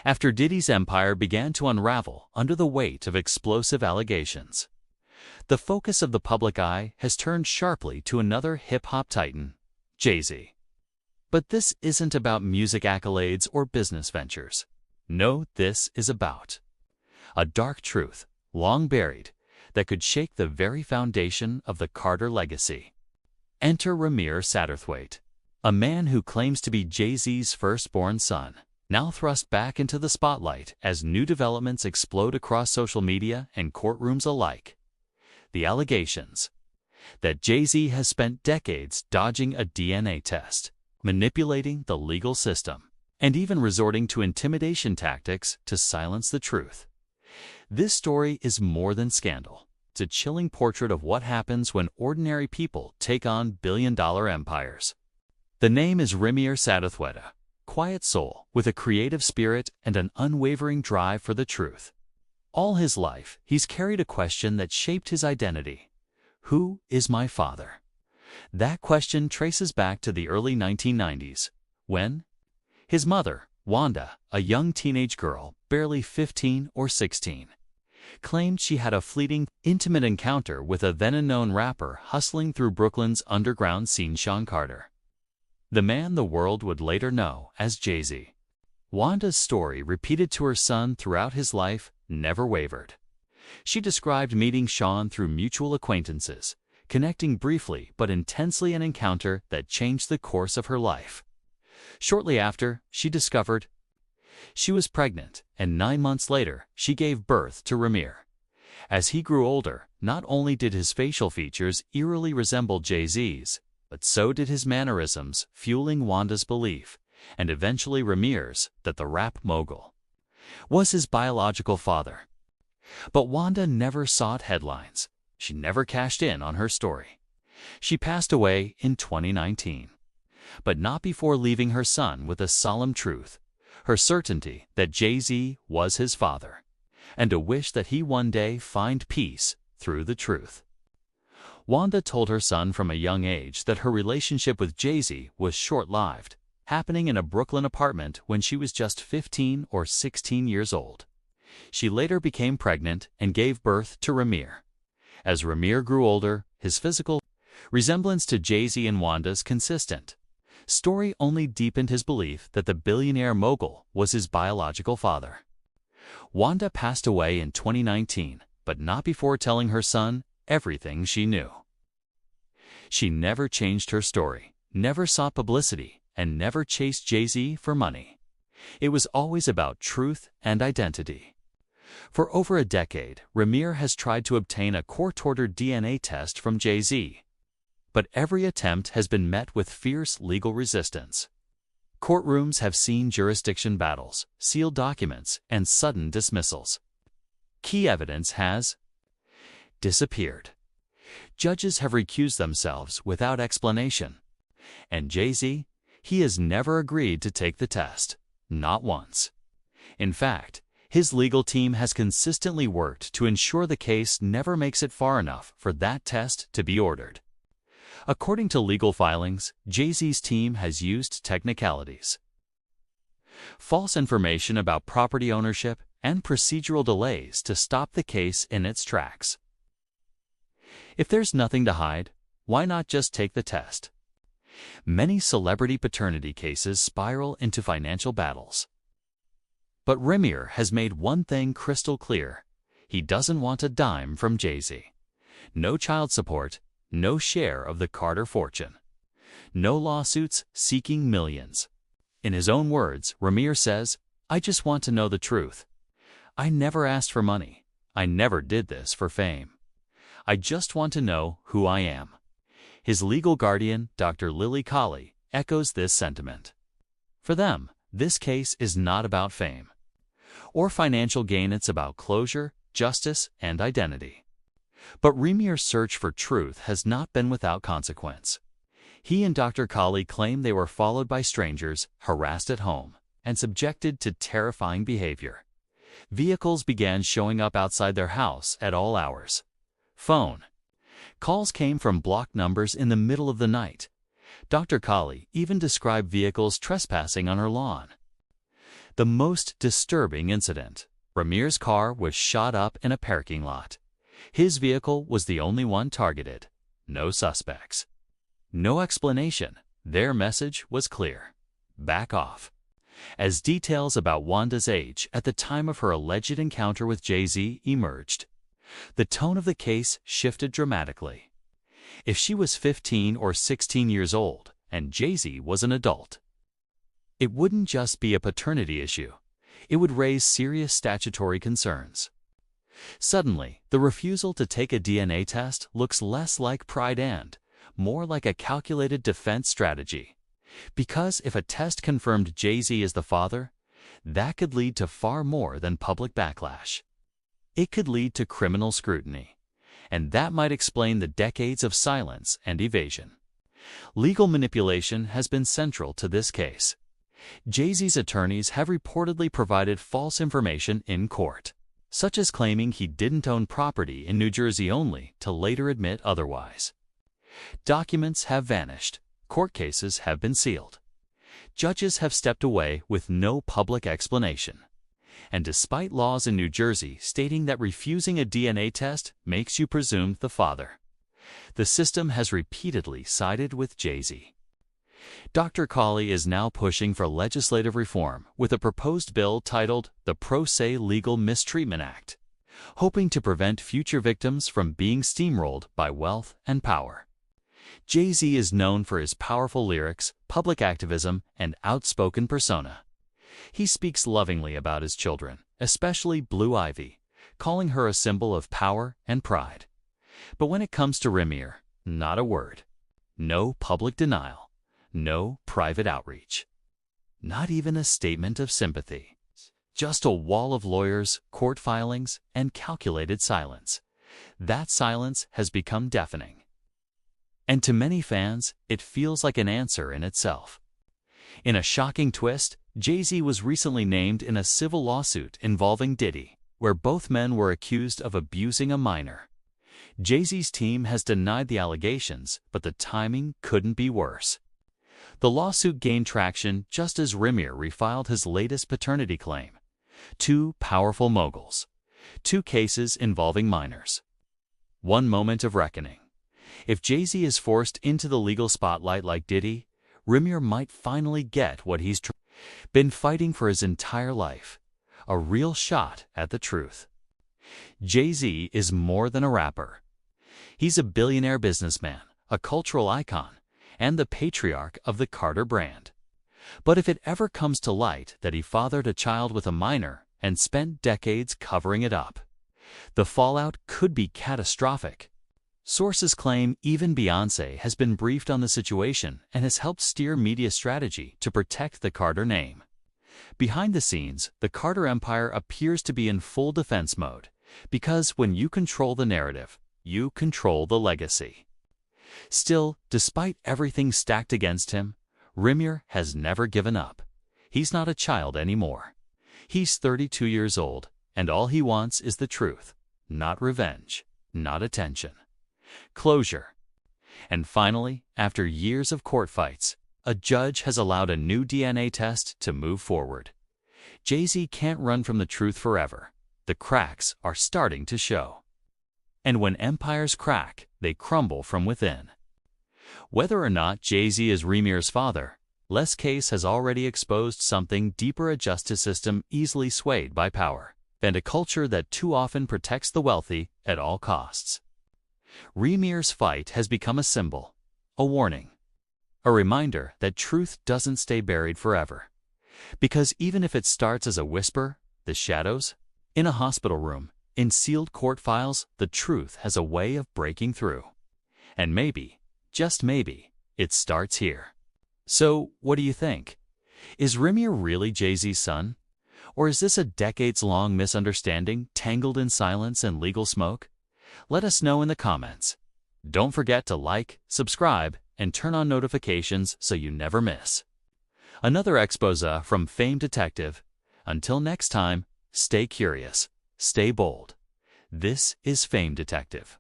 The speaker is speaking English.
after Diddy's empire began to unravel under the weight of explosive allegations. The focus of the public eye has turned sharply to another hip-hop titan, Jay-Z. But this isn't about music accolades or business ventures. No, this is about a dark truth, long buried, that could shake the very foundation of the Carter legacy. Enter Rymir Satterthwaite, a man who claims to be Jay-Z's firstborn son, now thrust back into the spotlight as new developments explode across social media and courtrooms alike. The allegations that Jay-Z has spent decades dodging a DNA test, manipulating the legal system, and even resorting to intimidation tactics to silence the truth. This story is more than scandal. It's a chilling portrait of what happens when ordinary people take on billion-dollar empires. The name is Rymir Satterthwaite, a quiet soul with a creative spirit and an unwavering drive for the truth. All his life, he's carried a question that shaped his identity. Who is my father? That question traces back to the early 1990s, when his mother, Wanda, a young teenage girl, barely 15 or 16, claimed she had a fleeting, intimate encounter with a then-unknown rapper hustling through Brooklyn's underground scene, Sean Carter, the man the world would later know as Jay-Z. Wanda's story, repeated to her son throughout his life, never wavered. She described meeting Sean through mutual acquaintances, connecting briefly but intensely, an encounter that changed the course of her life. Shortly after, she discovered she was pregnant, and 9 months later, she gave birth to Rymir. As he grew older, not only did his facial features eerily resemble Jay-Z's, but so did his mannerisms, fueling Wanda's belief, and eventually Rymir's, that the rap mogul was his biological father. But Wanda never sought headlines. She never cashed in on her story. She passed away in 2019, but not before leaving her son with a solemn truth, her certainty that Jay-Z was his father, and a wish that he one day find peace through the truth. Wanda told her son from a young age that her relationship with Jay-Z was short-lived, happening in a Brooklyn apartment when she was just 15 or 16 years old. She later became pregnant and gave birth to Rymir. As Rymir grew older, his physical resemblance to Jay-Z and Wanda's consistent story only deepened his belief that the billionaire mogul was his biological father. Wanda passed away in 2019, but not before telling her son everything she knew. She never changed her story, never sought publicity, and never chased Jay-Z for money. It was always about truth and identity. For over a decade, Rymir has tried to obtain a court-ordered DNA test from Jay-Z, but every attempt has been met with fierce legal resistance. Courtrooms have seen jurisdiction battles, sealed documents, and sudden dismissals. Key evidence has disappeared. Judges have recused themselves without explanation. And Jay-Z, he has never agreed to take the test, not once. In fact, his legal team has consistently worked to ensure the case never makes it far enough for that test to be ordered. According to legal filings, Jay-Z's team has used technicalities, false information about property ownership, and procedural delays to stop the case in its tracks. If there's nothing to hide, why not just take the test? Many celebrity paternity cases spiral into financial battles. But Rymir has made one thing crystal clear. He doesn't want a dime from Jay-Z. No child support, no share of the Carter fortune, no lawsuits seeking millions. In his own words, Rymir says, "I just want to know the truth. I never asked for money. I never did this for fame. I just want to know who I am." His legal guardian, Dr. Lily Colley, echoes this sentiment. For them, this case is not about fame or financial gain. It's about closure, justice, and identity. But Rymir's search for truth has not been without consequence. He and Dr. Colley claim they were followed by strangers, harassed at home, and subjected to terrifying behavior. Vehicles began showing up outside their house at all hours. Phone calls came from blocked numbers in the middle of the night. Dr. Colley even described vehicles trespassing on her lawn. The most disturbing incident. Rymir's car was shot up in a parking lot. His vehicle was the only one targeted. No suspects. No explanation. Their message was clear. Back off. As details about Wanda's age at the time of her alleged encounter with Jay-Z emerged, the tone of the case shifted dramatically. If she was 15 or 16 years old and Jay-Z was an adult, it wouldn't just be a paternity issue. It would raise serious statutory concerns. Suddenly, the refusal to take a DNA test looks less like pride and more like a calculated defense strategy. Because if a test confirmed Jay-Z is the father, that could lead to far more than public backlash. It could lead to criminal scrutiny, and that might explain the decades of silence and evasion. Legal manipulation has been central to this case. Jay-Z's attorneys have reportedly provided false information in court, such as claiming he didn't own property in New Jersey only to later admit otherwise. Documents have vanished. Court cases have been sealed. Judges have stepped away with no public explanation. And despite laws in New Jersey stating that refusing a DNA test makes you presumed the father, the system has repeatedly sided with Jay-Z. Dr. Cawley is now pushing for legislative reform with a proposed bill titled the Pro Se Legal Mistreatment Act, hoping to prevent future victims from being steamrolled by wealth and power. Jay-Z is known for his powerful lyrics, public activism, and outspoken persona. He speaks lovingly about his children, especially Blue Ivy, calling her a symbol of power and pride. But when it comes to Rymir, not a word. No public denial. No private outreach. Not even a statement of sympathy. Just a wall of lawyers, court filings, and calculated silence. That silence has become deafening. And to many fans, it feels like an answer in itself. In a shocking twist, Jay-Z was recently named in a civil lawsuit involving Diddy, where both men were accused of abusing a minor. Jay-Z's team has denied the allegations, but the timing couldn't be worse. The lawsuit gained traction just as Rymir refiled his latest paternity claim. Two powerful moguls. Two cases involving minors. One moment of reckoning. If Jay-Z is forced into the legal spotlight like Diddy, Rymir might finally get what he's been fighting for his entire life. A real shot at the truth. Jay-Z is more than a rapper. He's a billionaire businessman, a cultural icon, and the patriarch of the Carter brand. But if it ever comes to light that he fathered a child with a minor and spent decades covering it up, the fallout could be catastrophic. Sources claim even Beyoncé has been briefed on the situation and has helped steer media strategy to protect the Carter name. Behind the scenes, the Carter empire appears to be in full defense mode, because when you control the narrative, you control the legacy. Still, despite everything stacked against him, Rymir has never given up. He's not a child anymore. He's 32 years old, and all he wants is the truth, not revenge, not attention. Closure. And finally, after years of court fights, a judge has allowed a new DNA test to move forward. Jay-Z can't run from the truth forever. The cracks are starting to show. And when empires crack, they crumble from within. Whether or not Jay-Z is Rymir's father, Les case has already exposed something deeper: a justice system easily swayed by power, and a culture that too often protects the wealthy at all costs. Rymir's fight has become a symbol, a warning, a reminder that truth doesn't stay buried forever. Because even if it starts as a whisper, the shadows, in a hospital room, in sealed court files, the truth has a way of breaking through. And maybe, just maybe, it starts here. So, what do you think? Is Rymir really Jay-Z's son? Or is this a decades-long misunderstanding tangled in silence and legal smoke? Let us know in the comments. Don't forget to like, subscribe, and turn on notifications so you never miss another expose from famed detective. Until next time, stay curious, stay bold. This is Fame Detective.